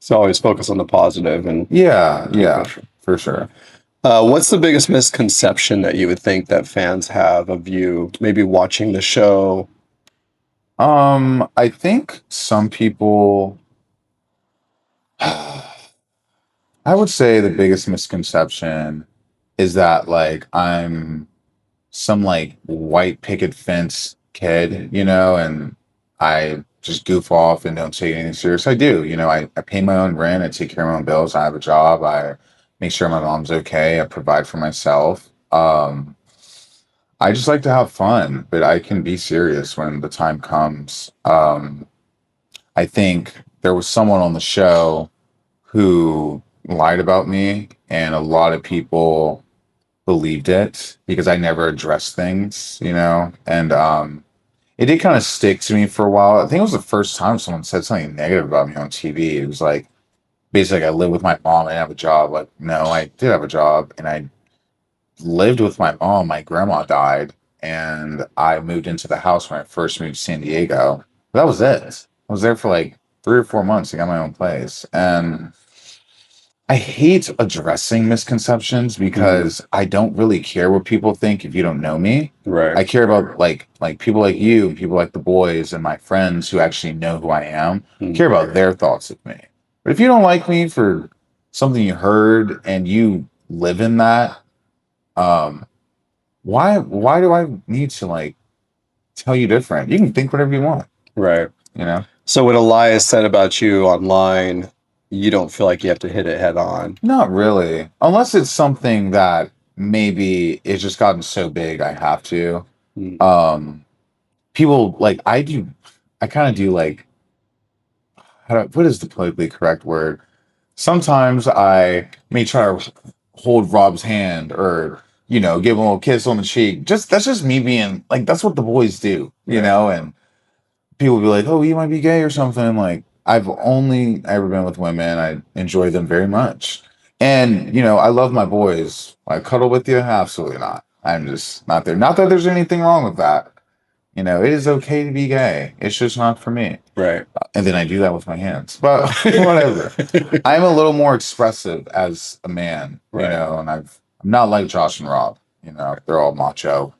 So always focus on the positive and Yeah, keep yeah, pushing. for sure. What's the biggest misconception that you would think that fans have of you maybe watching the show? I think some people, I would say the biggest misconception is that like I'm some like white picket fence kid, and I just goof off and don't take anything serious. I do, I pay my own rent, I take care of my own bills, I have a job, I make sure my mom's okay, I provide for myself. I just like to have fun, but I can be serious when the time comes. I think there was someone on the show who lied about me, and a lot of people believed it because I never addressed things, and it did kind of stick to me for a while. I think it was the first time someone said something negative about me on TV. It was like basically I live with my mom and I have a job. Like, no, I did have a job and I lived with my mom. My grandma died, and I moved into the house when I first moved to San Diego. That was it. I was there for like 3 or 4 months. I got my own place, and I hate addressing misconceptions Mhm. because I don't really care what people think if you don't know me. Right. I care about like people like you and people like the boys and my friends who actually know who I am. Mm. Care about their thoughts of me. But if you don't like me for something you heard and you live in that, um, why do I need to like tell you different? You can think whatever you want, Right. you know? So what Elias said about you online, you don't feel like you have to hit it head on. Not really. Unless it's something that maybe it's just gotten so big I have to. Mm. Um People like I kind of do like what is the politically correct word? Sometimes I may try to hold Rob's hand or give him a little kiss on the cheek. Just that's just me being like that's what the boys do, Right. and people be like, "Oh, you might be gay or something." Like, I've only ever been with women. I enjoy them very much, and I love my boys. I cuddle with you? Absolutely not. I'm just not there. Not that there's anything wrong with that. It is okay to be gay. It's just not for me. Right. And then I do that with my hands, but whatever. I'm a little more expressive as a man, Right. and I'm not like Josh and Rob. They're all macho.